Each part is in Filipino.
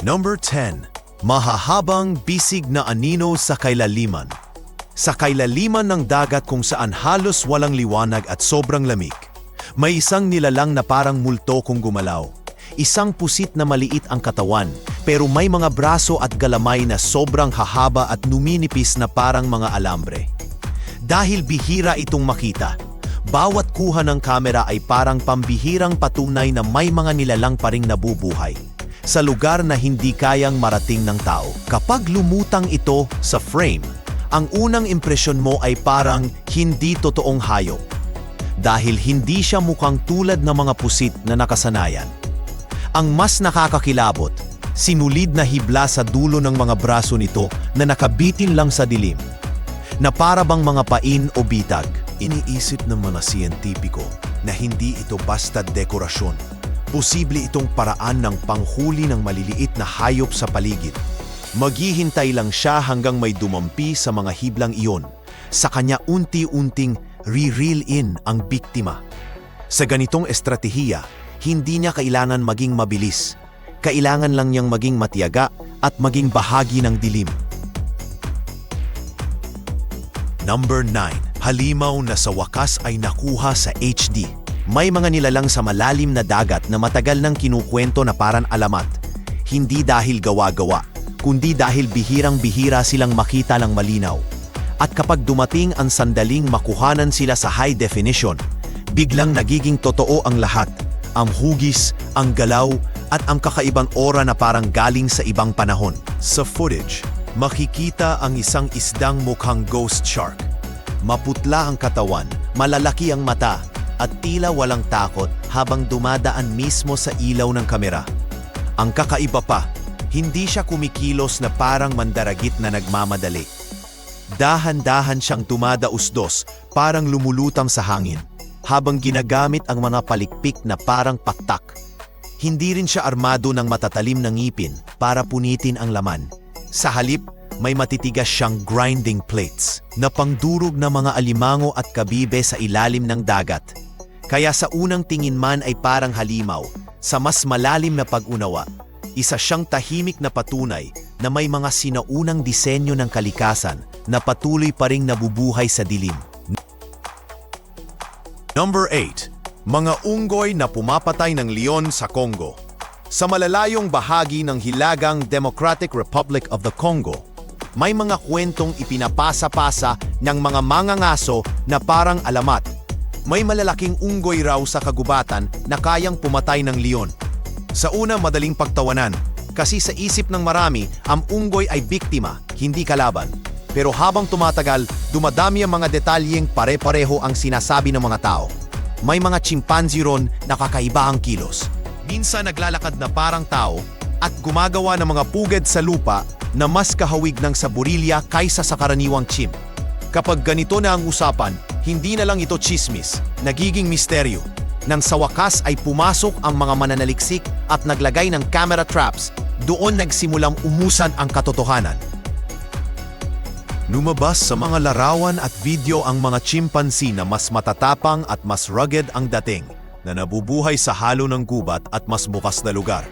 Number 10. Mahahabang bisig na anino sa kailaliman. Sa kailaliman ng dagat kung saan halos walang liwanag at sobrang lamig, may isang nilalang na parang multo kung gumalaw. Isang pusit na maliit ang katawan, pero may mga braso at galamay na sobrang hahaba at numinipis na parang mga alambre. Dahil bihira itong makita, bawat kuha ng kamera ay parang pambihirang patunay na may mga nilalang pa ring nabubuhay sa lugar na hindi kayang marating ng tao. Kapag lumutang ito sa frame, ang unang impresyon mo ay parang hindi totoong hayop. Dahil hindi siya mukhang tulad ng mga pusit na nakasanayan. Ang mas nakakakilabot, sinulid na hibla sa dulo ng mga braso nito na nakabitin lang sa dilim, na para bang mga pain o bitag. Iniisip ng mga siyentipiko na hindi ito basta dekorasyon. Posible itong paraan ng panghuli ng maliliit na hayop sa paligid. Maghihintay lang siya hanggang may dumampi sa mga hiblang iyon. Sa kanya unti-unting re-reel in ang biktima. Sa ganitong estratehiya, hindi niya kailangan maging mabilis. Kailangan lang niyang maging matiyaga at maging bahagi ng dilim. Number 9. Halimaw na sa wakas ay nakuha sa HD. May mga nilalang sa malalim na dagat na matagal nang kinukwento na parang alamat. Hindi dahil gawa-gawa, kundi dahil bihirang-bihira silang makita ng malinaw. At kapag dumating ang sandaling makuhanan sila sa high definition, biglang nagiging totoo ang lahat. Ang hugis, ang galaw, at ang kakaibang aura na parang galing sa ibang panahon. Sa footage, makikita ang isang isdang mukhang ghost shark. Maputla ang katawan, malalaki ang mata, at tila walang takot habang dumadaan mismo sa ilaw ng kamera. Ang kakaiba pa, hindi siya kumikilos na parang mandaragit na nagmamadali. Dahan-dahan siyang tumadausdos, parang lumulutang sa hangin, habang ginagamit ang mga palikpik na parang paktak. Hindi rin siya armado ng matatalim na ngipin para punitin ang laman. Sa halip, may matitigas siyang grinding plates na pangdurog na mga alimango at kabibe sa ilalim ng dagat. Kaya sa unang tingin man ay parang halimaw, sa mas malalim na pag-unawa, isa siyang tahimik na patunay na may mga sinaunang disenyo ng kalikasan na patuloy pa ring nabubuhay sa dilim. Number 8. Mga unggoy na pumapatay ng leon sa Congo. Sa malalayong bahagi ng Hilagang Democratic Republic of the Congo, may mga kwentong ipinapasa-pasa ng mga mangangaso na parang alamat. May malalaking unggoy raw sa kagubatan na kayang pumatay ng leon. Sa una, madaling pagtawanan, kasi sa isip ng marami, ang unggoy ay biktima, hindi kalaban. Pero habang tumatagal, dumadami ang mga detalyeng pare-pareho ang sinasabi ng mga tao. May mga chimpanzee ron na kakaiba ang kilos. Minsan naglalakad na parang tao at gumagawa ng mga pugad sa lupa na mas kahawig ng sa burilya kaysa sa karaniwang chimp. Kapag ganito na ang usapan, hindi na lang ito chismis, nagiging misteryo. Nang sa wakas ay pumasok ang mga mananaliksik at naglagay ng camera traps, doon nagsimulang umusan ang katotohanan. Lumabas sa mga larawan at video ang mga chimpanzee na mas matatapang at mas rugged ang dating, na nabubuhay sa halo ng gubat at mas bukas na lugar.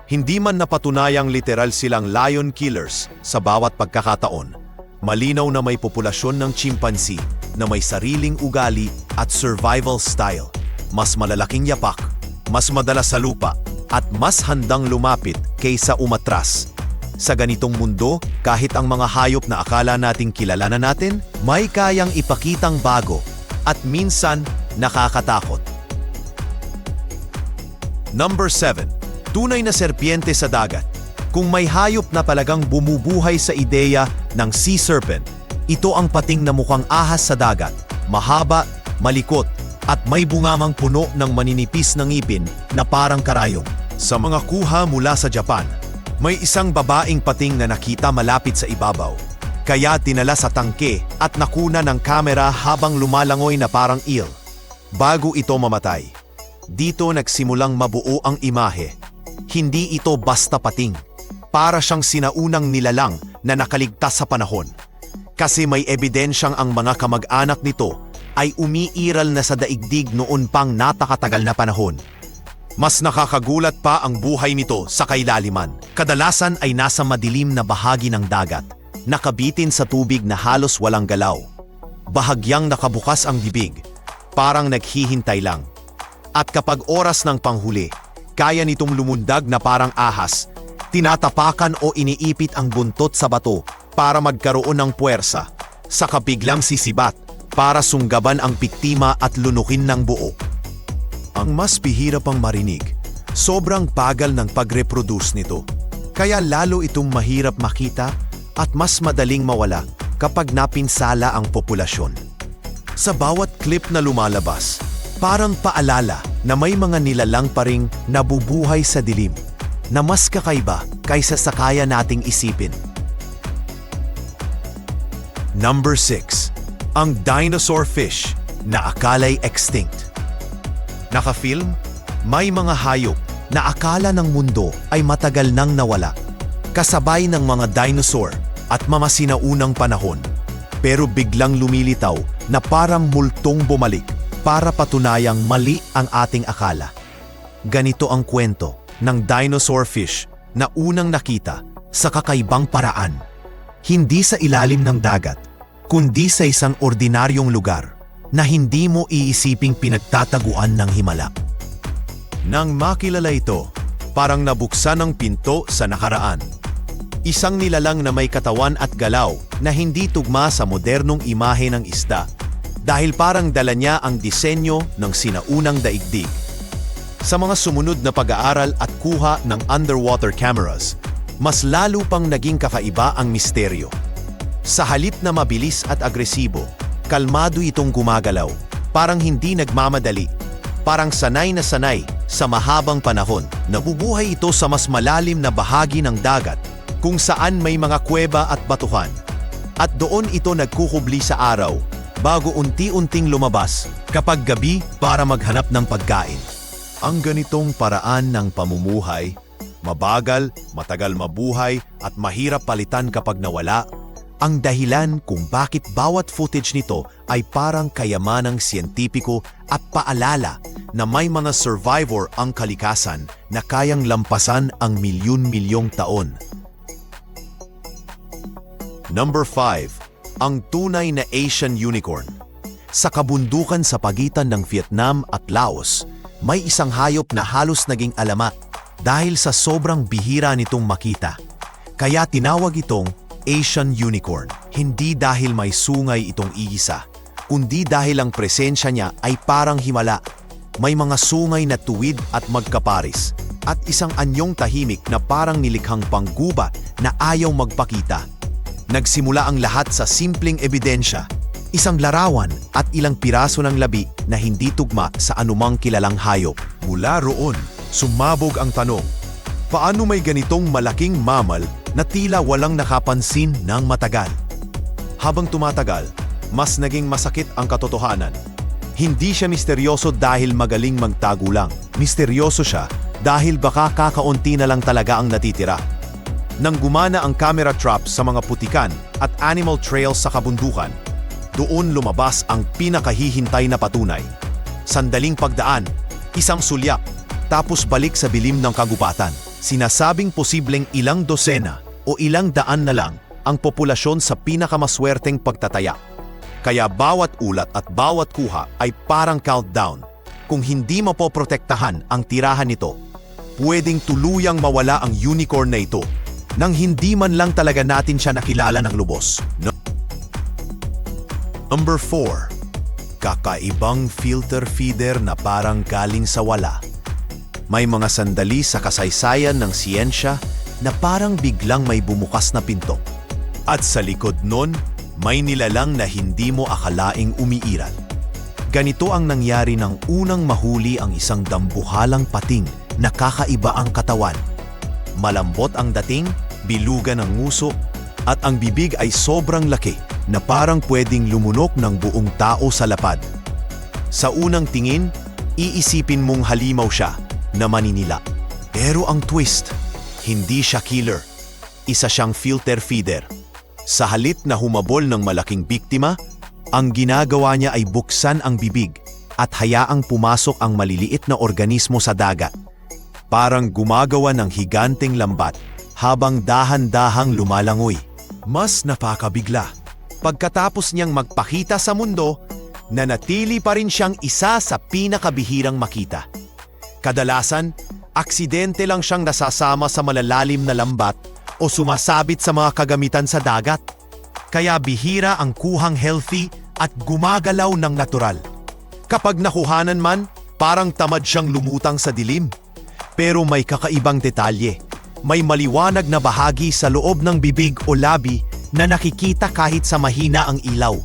Hindi man napatunayang literal silang lion killers sa bawat pagkakataon, malinaw na may populasyon ng chimpanzee na may sariling ugali at survival style, mas malalaking yapak, mas madalas sa lupa, at mas handang lumapit kaysa umatras. Sa ganitong mundo, kahit ang mga hayop na akala nating kilala na natin, may kayang ipakitang bago at minsan nakakatakot. Number 7. Tunay na serpiente sa dagat. Kung may hayop na talagang bumubuhay sa ideya ng sea serpent, ito ang pating na mukhang ahas sa dagat, mahaba, malikot, at may bungamang puno ng maninipis na ngipin na parang karayom. Sa mga kuha mula sa Japan, may isang babaeng pating na nakita malapit sa ibabaw. Kaya dinala sa tangke at nakuna ng kamera habang lumalangoy na parang eel. Bago ito mamatay, dito nagsimulang mabuo ang imahe. Hindi ito basta pating. Para siyang sinaunang nilalang na nakaligtas sa panahon. Kasi may ebidensyang ang mga kamag-anak nito ay umiiral na sa daigdig noon pang napakatagal na panahon. Mas nakakagulat pa ang buhay nito sa kailaliman. Kadalasan ay nasa madilim na bahagi ng dagat, nakabitin sa tubig na halos walang galaw. Bahagyang nakabukas ang bibig, parang naghihintay lang. At kapag oras ng panghuli, kaya nitong lumundag na parang ahas, tinatapakan o iniipit ang buntot sa bato para magkaroon ng puwersa, saka biglang sisibat para sunggaban ang biktima at lunukin ng buo. Ang mas bihira pang marinig, sobrang bagal ng pag-reproduce nito, kaya lalo itong mahirap makita at mas madaling mawala kapag napinsala ang populasyon. Sa bawat clip na lumalabas, parang paalala na may mga nilalang pa ring nabubuhay sa dilim, na mas kakaiba kaysa sa kaya nating isipin. Number 6. Ang dinosaur fish na akala'y extinct. Naka-film, may mga hayop na akala ng mundo ay matagal nang nawala, kasabay ng mga dinosaur at mga sinaunang panahon, pero biglang lumilitaw na parang multong bumalik para patunayang mali ang ating akala. Ganito ang kwento ng dinosaur fish na unang nakita sa kakaibang paraan. Hindi sa ilalim ng dagat, kundi sa isang ordinaryong lugar na hindi mo iisiping pinagtataguan ng himala. Nang makilala ito, parang nabuksan ang pinto sa nakaraan. Isang nilalang na may katawan at galaw na hindi tugma sa modernong imahe ng isda dahil parang dala niya ang disenyo ng sinaunang daigdig. Sa mga sumunod na pag-aaral at kuha ng underwater cameras, mas lalo pang naging kakaiba ang misteryo. Sa halip na mabilis at agresibo, kalmado itong gumagalaw, parang hindi nagmamadali, parang sanay na sanay sa mahabang panahon. Nabubuhay ito sa mas malalim na bahagi ng dagat kung saan may mga kuweba at batuhan. At doon ito nagkukubli sa araw bago unti-unting lumabas kapag gabi para maghanap ng pagkain. Ang ganitong paraan ng pamumuhay, mabagal, matagal mabuhay at mahirap palitan kapag nawala, ang dahilan kung bakit bawat footage nito ay parang kayamanang siyentipiko at paalala na may mga survivor ang kalikasan na kayang lampasan ang milyon-milyong taon. Number 5. Ang tunay na Asian unicorn. Sa kabundukan sa pagitan ng Vietnam at Laos, may isang hayop na halos naging alamat dahil sa sobrang bihira nitong makita. Kaya tinawag itong Asian unicorn, hindi dahil may sungay itong iisa, kundi dahil ang presensya niya ay parang himala. May mga sungay na tuwid at magkaparis, at isang anyong tahimik na parang nilikhang pangguba na ayaw magpakita. Nagsimula ang lahat sa simpleng ebidensya, isang larawan at ilang piraso ng labi na hindi tugma sa anumang kilalang hayop. Mula roon, sumabog ang tanong, paano may ganitong malaking mammal na tila walang nakapansin ng matagal? Habang tumatagal, mas naging masakit ang katotohanan. Hindi siya misteryoso dahil magaling magtago lang. Misteryoso siya dahil baka kakaunti na lang talaga ang natitira. Nang gumana ang camera traps sa mga putikan at animal trails sa kabundukan, doon lumabas ang pinakahihintay na patunay. Sandaling pagdaan, isang sulyap, tapos balik sa bilim ng kagubatan. Sinasabing posibleng ilang dosena o ilang daan na lang ang populasyon sa pinakamaswerteng pagtataya. Kaya bawat ulat at bawat kuha ay parang countdown. Kung hindi mapoprotektahan ang tirahan nito, pwedeng tuluyang mawala ang unicorn na ito nang hindi man lang talaga natin siya nakilala ng lubos. Number 4. Kakaibang filter feeder na parang galing sa wala. May mga sandali sa kasaysayan ng siyensya na parang biglang may bumukas na pinto. At sa likod nun, may nilalang na hindi mo akalaing umiiral. Ganito ang nangyari nang unang mahuli ang isang dambuhalang pating na kakaiba ang katawan. Malambot ang dating, bilugan ang nguso, at ang bibig ay sobrang laki na parang pwedeng lumunok ng buong tao sa lapad. Sa unang tingin, iisipin mong halimaw siya na maninila. Pero ang twist, hindi siya killer. Isa siyang filter feeder. Sa halip na humabol ng malaking biktima, ang ginagawa niya ay buksan ang bibig at hayaang pumasok ang maliliit na organismo sa dagat. parang gumagawa ng higanteng lambat habang dahan-dahang lumalangoy. Mas napakabigla. Pagkatapos niyang magpakita sa mundo, nanatili pa rin siyang isa sa pinakabihirang makita. Kadalasan, aksidente lang siyang nasasama sa malalalim na lambat o sumasabit sa mga kagamitan sa dagat. Kaya bihira ang kuhang healthy at gumagalaw ng natural. Kapag nakuhanan man, parang tamad siyang lumutang sa dilim. Pero may kakaibang detalye. May maliwanag na bahagi sa loob ng bibig o labi na nakikita kahit sa mahina ang ilaw.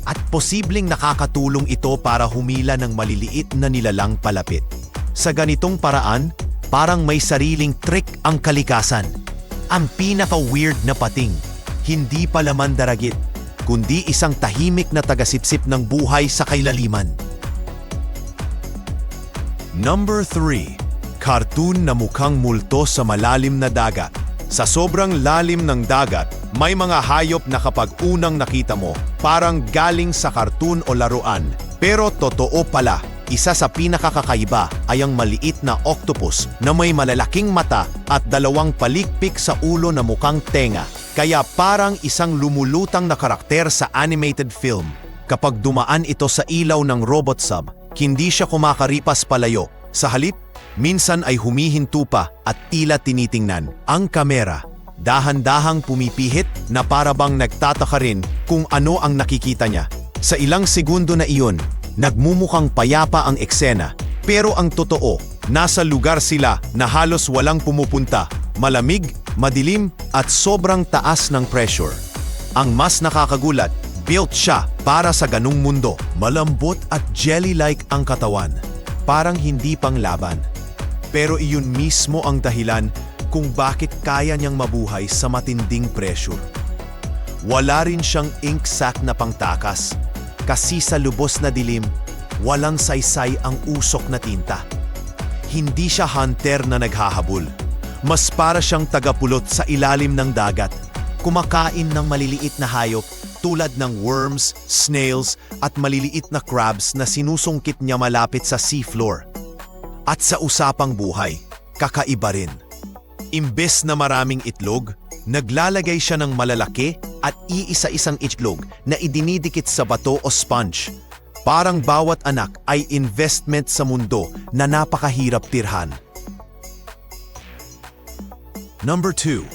At posibleng nakakatulong ito para humila ng maliliit na nilalang palapit. Sa ganitong paraan, parang may sariling trick ang kalikasan. Ang pinaka-weird na pating, hindi pala mandaragit, kundi isang tahimik na tagasipsip ng buhay sa kailaliman. Number 3. Cartoon na mukhang multo sa malalim na dagat. Sa sobrang lalim ng dagat, may mga hayop na kapag unang nakita mo, parang galing sa cartoon o laruan. Pero totoo pala, isa sa pinakakakaiba ay ang maliit na octopus na may malalaking mata at dalawang palikpik sa ulo na mukhang tenga. Kaya parang isang lumulutang na karakter sa animated film. Kapag dumaan ito sa ilaw ng robot sub, hindi siya kumakaripas palayo. Sa halip, minsan ay humihinto pa at tila tinitingnan ang kamera. Dahan-dahang pumipihit na parabang nagtataka rin kung ano ang nakikita niya. Sa ilang segundo na iyon, nagmumukhang payapa ang eksena. Pero ang totoo, nasa lugar sila na halos walang pumupunta. Malamig, madilim at sobrang taas ng pressure. Ang mas nakakagulat, built siya para sa ganung mundo. Malambot at jelly-like ang katawan. Parang hindi pang laban. Pero iyon mismo ang dahilan kung bakit kaya niyang mabuhay sa matinding pressure. Wala rin siyang ink sac na pangtakas, kasi sa lubos na dilim, walang saysay ang usok na tinta. Hindi siya hunter na naghahabol. Mas para siyang tagapulot sa ilalim ng dagat, kumakain ng maliliit na hayop tulad ng worms, snails at maliliit na crabs na sinusungkit niya malapit sa seafloor. At sa usapang buhay, kakaiba rin. Imbes na maraming itlog, naglalagay siya ng malalaki at iisa-isang itlog na idinidikit sa bato o sponge. Parang bawat anak ay investment sa mundo na napakahirap tirhan. Number 2.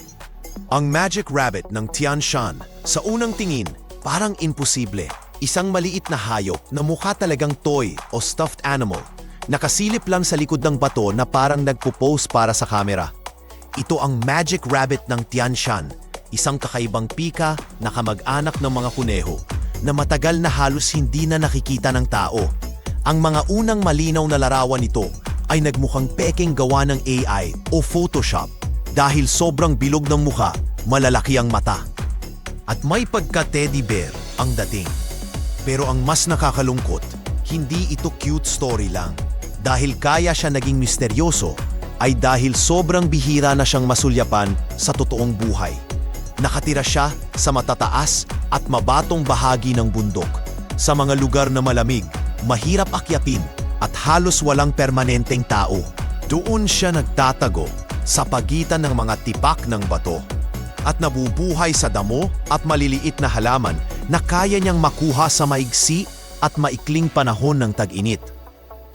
Ang Magic Rabbit ng Tian Shan. Sa unang tingin, parang imposible. Isang maliit na hayop na mukha talagang toy o stuffed animal. Nakasilip lang sa likod ng bato na parang nagpo-pose para sa kamera. Ito ang Magic Rabbit ng Tian Shan, isang kakaibang pika na kamag-anak ng mga kuneho na matagal na halos hindi na nakikita ng tao. Ang mga unang malinaw na larawan nito ay nagmukhang pekeng gawa ng AI o Photoshop dahil sobrang bilog ng mukha, malalaki ang mata. At may pagka-teddy bear ang dating. Pero ang mas nakakalungkot, hindi ito cute story lang. Dahil kaya siya naging misteryoso, ay dahil sobrang bihira na siyang masulyapan sa totoong buhay. Nakatira siya sa matataas at mabatong bahagi ng bundok, sa mga lugar na malamig, mahirap akyapin at halos walang permanenteng tao. Doon siya nagtatago sa pagitan ng mga tipak ng bato at nabubuhay sa damo at maliliit na halaman na kaya niyang makuha sa maigsi at maikling panahon ng tag-init.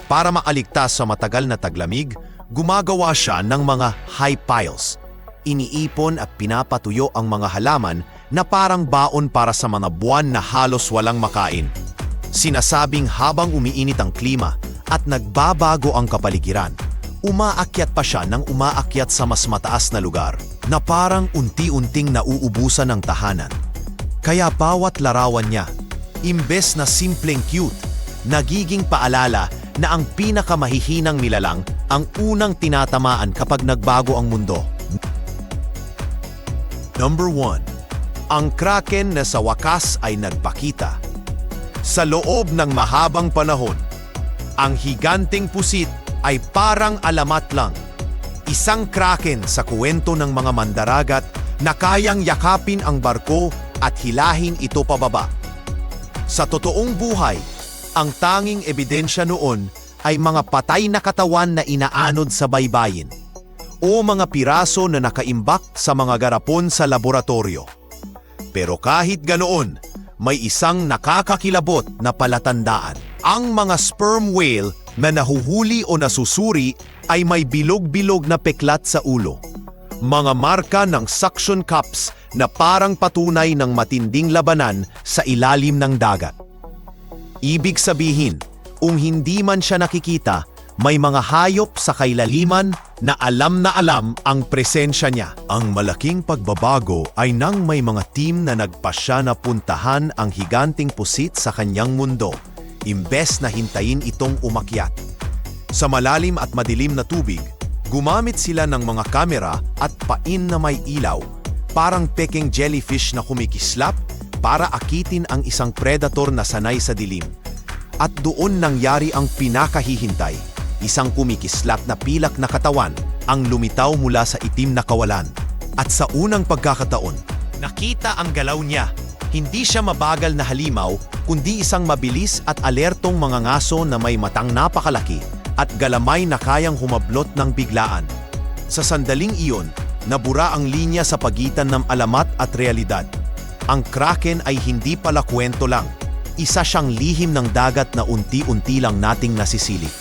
Para makaligtas sa matagal na taglamig, gumagawa siya ng mga high piles. Iniipon at pinapatuyo ang mga halaman na parang baon para sa mga buwan na halos walang makain. Sinasabing habang umiinit ang klima at nagbabago ang kapaligiran, umaakyat pa siya ng umaakyat sa mas mataas na lugar na parang unti-unting nauubusan ng tahanan. Kaya bawat larawan niya, imbes na simpleng cute, nagiging paalala na ang pinakamahihinang nilalang ang unang tinatamaan kapag nagbago ang mundo. Number 1. Ang kraken na sa wakas ay nagpakita. Sa loob ng mahabang panahon, ang higanteng pusit ay parang alamat lang. Isang kraken sa kwento ng mga mandaragat na kayang yakapin ang barko at hilahin ito pababa. Sa totoong buhay, ang tanging ebidensya noon ay mga patay na katawan na inaanod sa baybayin. o mga piraso na nakaimbak sa mga garapon sa laboratorio. Pero kahit ganoon, may isang nakakakilabot na palatandaan. Ang mga sperm whale na nahuhuli o nasusuri ay may bilog-bilog na peklat sa ulo. Mga marka ng suction cups na parang patunay ng matinding labanan sa ilalim ng dagat. Ibig sabihin, kung hindi man siya nakikita, may mga hayop sa kailaliman na alam ang presensya niya. Ang malaking pagbabago ay nang may mga team na nagpasya na puntahan ang higanting pusit sa kanyang mundo, imbes na hintayin itong umakyat. Sa malalim at madilim na tubig, gumamit sila ng mga kamera at pain na may ilaw, parang peking jellyfish na kumikislap para akitin ang isang predator na sanay sa dilim. At doon nangyari ang pinakahihintay. Isang kumikislap na pilak na katawan ang lumitaw mula sa itim na kawalan. At sa unang pagkakataon, nakita ang galaw niya. Hindi siya mabagal na halimaw, kundi isang mabilis at alertong mga ngaso na may matang napakalaki at galamay na kayang humablot ng biglaan. Sa sandaling iyon, nabura ang linya sa pagitan ng alamat at realidad. Ang Kraken ay hindi pala kwento lang. Isa siyang lihim ng dagat na unti-unti lang nating nasisilip.